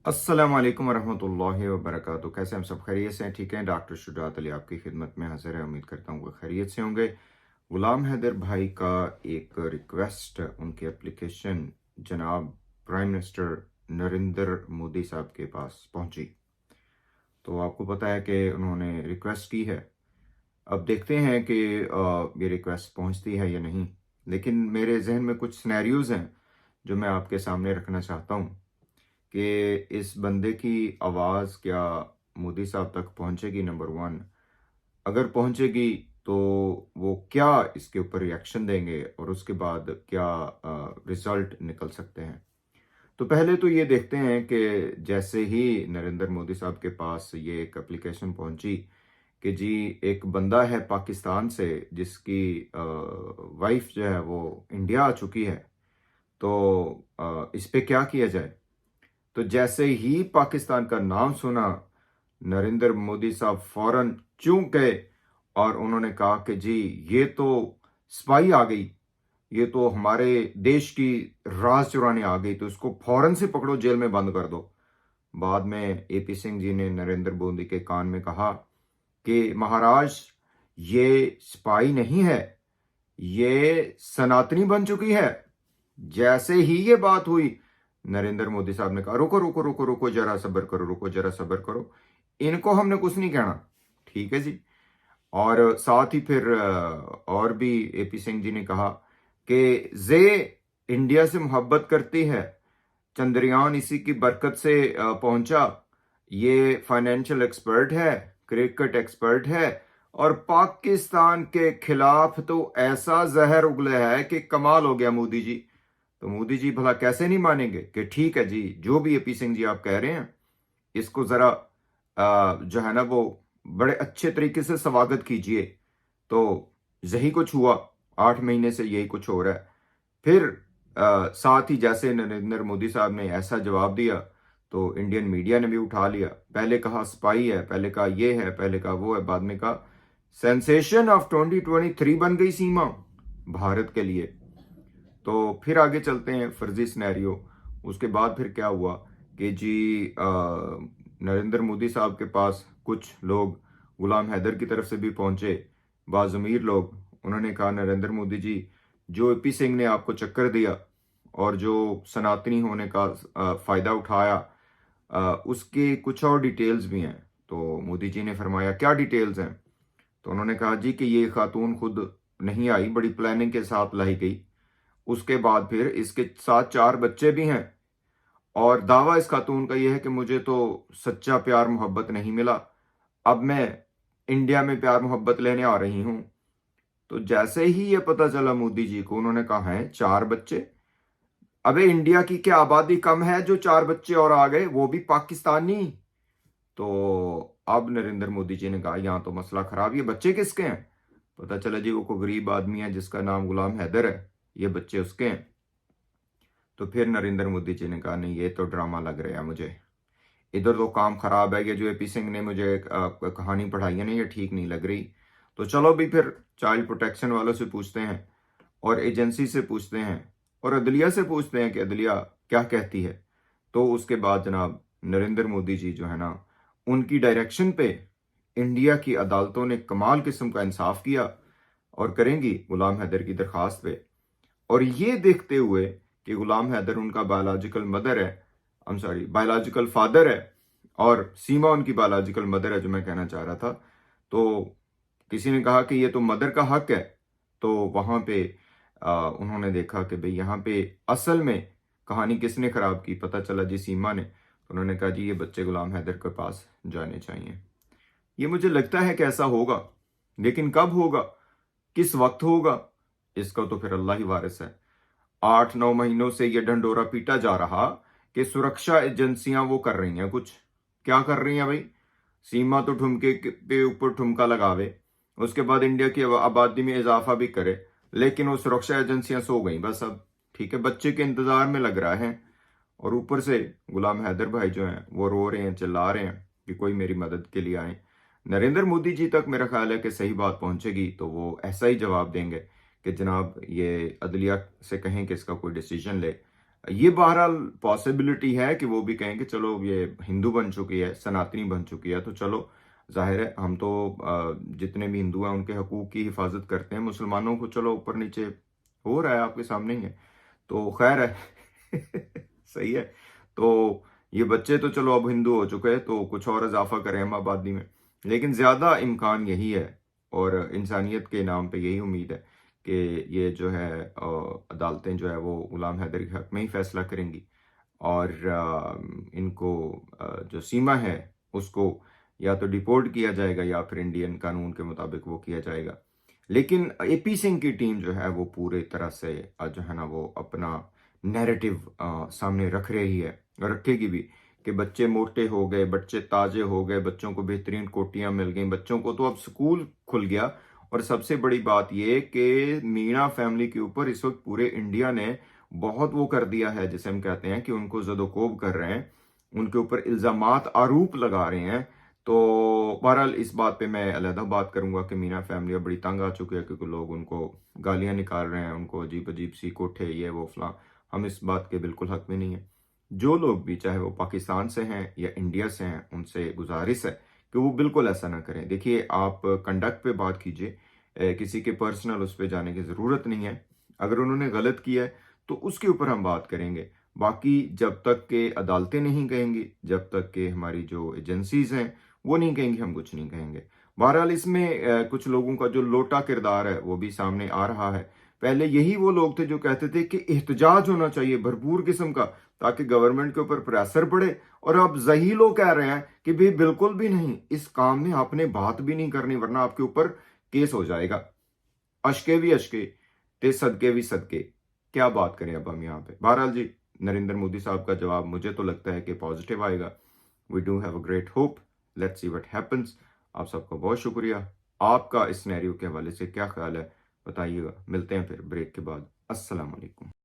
अस्सलाम वालेकुम वरहमतुल्लाहि वबरकातुहू। कैसे हम सब खैरियत से हैं? ठीक हैं। डॉक्टर शुजात अली आपकी खिदमत में हाजिर है। उम्मीद करता हूँ कि खैरियत से होंगे। गुलाम हैदर भाई का एक रिक्वेस्ट उनकी एप्लीकेशन जनाब प्राइम मिनिस्टर नरेंद्र मोदी साहब के पास पहुंची। तो आपको पता है कि उन्होंने रिक्वेस्ट की है। अब देखते हैं कि ये रिक्वेस्ट पहुंचती है या नहीं। लेकिन मेरे जहन में कुछ सिनेरियोज हैं जो मैं आपके सामने रखना चाहता हूँ कि इस बंदे की आवाज़ क्या मोदी साहब तक पहुंचेगी। नंबर वन, अगर पहुंचेगी तो वो क्या इसके ऊपर रिएक्शन देंगे और उसके बाद क्या रिजल्ट निकल सकते हैं। तो पहले तो ये देखते हैं कि जैसे ही नरेंद्र मोदी साहब के पास ये एक एप्लीकेशन पहुंची कि जी एक बंदा है पाकिस्तान से जिसकी वाइफ जो है वो इंडिया आ चुकी है, तो इस पे क्या किया जाए। तो जैसे ही पाकिस्तान का नाम सुना, नरेंद्र मोदी साहब फौरन चूक गए और उन्होंने कहा कि जी ये तो स्पाई आ गई, ये तो हमारे देश की राज चुराने आ गई, तो इसको फौरन से पकड़ो, जेल में बंद कर दो। बाद में एपी सिंह जी ने नरेंद्र मोदी के कान में कहा कि महाराज ये स्पाई नहीं है, ये सनातनी बन चुकी है। जैसे ही ये बात हुई, नरेंद्र मोदी साहब ने कहा रुको रुको रुको रुको जरा सब्र करो, रुको जरा सब्र करो, इनको हमने कुछ नहीं कहना। ठीक है जी। और साथ ही फिर और भी एपी सिंह जी ने कहा कि जे इंडिया से मोहब्बत करती है, चंद्रयान इसी की बरकत से पहुंचा, ये फाइनेंशियल एक्सपर्ट है, क्रिकेट एक्सपर्ट है, और पाकिस्तान के खिलाफ तो ऐसा जहर उगला है कि कमाल हो गया मोदी जी। तो मोदी जी भला कैसे नहीं मानेंगे कि ठीक है जी, जो भी एपी सिंह जी आप कह रहे हैं इसको जरा जो है ना वो बड़े अच्छे तरीके से स्वागत कीजिए। तो यही कुछ हुआ, 8 महीने से यही कुछ हो रहा है। फिर साथ ही जैसे नरेंद्र मोदी साहब ने ऐसा जवाब दिया तो इंडियन मीडिया ने भी उठा लिया। पहले कहा स्पाई है, पहले कहा ये है, पहले कहा वो है, बाद में कहा सेंसेशन ऑफ 2023 बन गई सीमा भारत के लिए। तो फिर आगे चलते हैं फर्जी सिनेरियो। उसके बाद फिर क्या हुआ कि जी नरेंद्र मोदी साहब के पास कुछ लोग गुलाम हैदर की तरफ से भी पहुंचे, बाज़मीर लोग। उन्होंने कहा नरेंद्र मोदी जी, जो एपी सिंह ने आपको चक्कर दिया और जो सनातनी होने का फ़ायदा उठाया, उसके कुछ और डिटेल्स भी हैं। तो मोदी जी ने फरमाया क्या डिटेल्स हैं। तो उन्होंने कहा जी कि ये खातून खुद नहीं आई, बड़ी प्लानिंग के साथ लाई गई। उसके बाद फिर इसके साथ 4 बच्चे भी हैं और दावा इस खातून का यह है कि मुझे तो सच्चा प्यार मोहब्बत नहीं मिला, अब मैं इंडिया में प्यार मोहब्बत लेने आ रही हूं। तो जैसे ही ये पता चला मोदी जी को, उन्होंने कहा है 4 बच्चे, अबे इंडिया की क्या आबादी कम है जो 4 बच्चे और आ गए, वो भी पाकिस्तानी। तो अब नरेंद्र मोदी जी ने कहा यहां तो मसला खराब, ये बच्चे किसके हैं। पता चला जी वो कोई गरीब आदमी है जिसका नाम गुलाम हैदर है, ये बच्चे उसके हैं। तो फिर नरेंद्र मोदी जी ने कहा नहीं ये तो ड्रामा लग रहा है मुझे, इधर तो काम खराब है, ये जो एपी सिंह ने मुझे कहानी पढ़ाई है ना ये ठीक नहीं लग रही। तो चलो भी फिर चाइल्ड प्रोटेक्शन वालों से पूछते हैं और एजेंसी से पूछते हैं और अदलिया से पूछते हैं कि अदलिया क्या कहती है। तो उसके बाद जनाब नरेंद्र मोदी जी जो है ना, उनकी डायरेक्शन पे इंडिया की अदालतों ने कमाल किस्म का इंसाफ किया और करेंगी गुलाम हैदर की दरखास्त पे। और ये देखते हुए कि गुलाम हैदर उनका बायोलॉजिकल मदर है, I am sorry biological father है और सीमा उनकी बायोलॉजिकल मदर है, जो मैं कहना चाह रहा था। तो किसी ने कहा कि ये तो मदर का हक है। तो वहां पे उन्होंने देखा कि भाई यहाँ पे असल में कहानी किसने खराब की, पता चला जी सीमा ने। तो उन्होंने कहा जी ये बच्चे गुलाम हैदर के पास जाने चाहिए। ये मुझे लगता है कि ऐसा होगा, लेकिन कब होगा, किस वक्त होगा, इसका तो फिर अल्लाह ही वारिस है। 8-9 महीनों से ये ढंडोरा पीटा जा रहा कि सुरक्षा एजेंसियां वो कर रही हैं कुछ। क्या कर रही हैं भाई, सीमा तो ठुमके पे ऊपर ठुमका लगावे, उसके बाद इंडिया की आबादी में इजाफा भी करे, लेकिन वो सुरक्षा एजेंसियां सो गई बस अब। ठीक है, बच्चे के इंतजार में लग रहा है और ऊपर से गुलाम हैदर भाई जो हैं वो रो रहे हैं, चिल्ला रहे हैं कि कोई मेरी मदद के लिए आए। नरेंद्र मोदी जी तक मेरा ख्याल है कि सही बात पहुंचेगी तो वो ऐसा ही जवाब देंगे कि जनाब ये अदलिया से कहें कि इसका कोई डिसीजन ले। ये बहरहाल पॉसिबिलिटी है कि वो भी कहें कि चलो ये हिंदू बन चुकी है, सनातनी बन चुकी है, तो चलो जाहिर है हम तो जितने भी हिंदू हैं उनके हकूक की हिफाजत करते हैं, मुसलमानों को चलो ऊपर नीचे हो रहा है, आपके सामने ही है, तो खैर है। सही है। तो ये बच्चे तो चलो अब हिंदू हो चुके हैं, तो कुछ और इजाफा करें हम आबादी में, लेकिन ज्यादा इम्कान यही है और इंसानियत के नाम पे यही उम्मीद है कि ये जो है अदालतें जो है वो गुलाम हैदर के हक में ही फैसला करेंगी और इनको जो सीमा है उसको या तो डिपोर्ट किया जाएगा या फिर इंडियन कानून के मुताबिक वो किया जाएगा। लेकिन एपी सिंह की टीम जो है वो पूरे तरह से जो है ना वो अपना नैरेटिव सामने रख रही है और रखेगी भी कि बच्चे मोटे हो गए, बच्चे ताजे हो गए, बच्चों को बेहतरीन कोटियां मिल गई, बच्चों को तो अब स्कूल खुल गया। और सबसे बड़ी बात यह कि मीणा फैमिली के ऊपर इस वक्त पूरे इंडिया ने बहुत वो कर दिया है, जिसे हम कहते हैं कि उनको जदोकोब कर रहे हैं, उनके ऊपर इल्जामात आरोप लगा रहे हैं। तो बहरहाल इस बात पे मैं अलहदा बात करूंगा कि मीना फैमिली अब बड़ी तंग आ चुकी है क्योंकि लोग उनको गालियां निकाल रहे हैं, उनको अजीब अजीब सी कोठे ये वो फलां। हम इस बात के बिल्कुल हक में नहीं है। जो लोग भी चाहे वो पाकिस्तान से हैं या इंडिया से हैं उनसे गुजारिश है कि वो बिल्कुल ऐसा ना करें। देखिए आप कंडक्ट पे बात कीजिए, किसी के पर्सनल उस पर जाने की ज़रूरत नहीं है। अगर उन्होंने गलत किया है तो उसके ऊपर हम बात करेंगे। बाकी जब तक के अदालतें नहीं कहेंगी, जब तक के हमारी जो एजेंसीज हैं वो नहीं कहेंगे, हम कुछ नहीं कहेंगे। बहरहाल इसमें कुछ लोगों का जो लोटा किरदार है वो भी सामने आ रहा है। पहले यही वो लोग थे जो कहते थे कि एहतजाज होना चाहिए भरपूर किस्म का ताकि गवर्नमेंट के ऊपर प्रेशर पड़े, और अब जही लोग कह रहे हैं कि भाई बिल्कुल भी नहीं, इस काम में आपने बात भी नहीं करनी वरना आपके ऊपर केस हो जाएगा। अशके भी अशके ते सदके भी सदके। क्या बात करें अब हम यहाँ पे। बहरहाल जी, नरेंद्र मोदी साहब का जवाब मुझे तो लगता है कि पॉजिटिव आएगा। We do have a great hope, let's see what happens. आप सबका बहुत शुक्रिया। आपका इस सिनेरियो के हवाले से क्या ख्याल है बताइएगा। मिलते हैं फिर ब्रेक के बाद। अस्सलाम वालेकुम।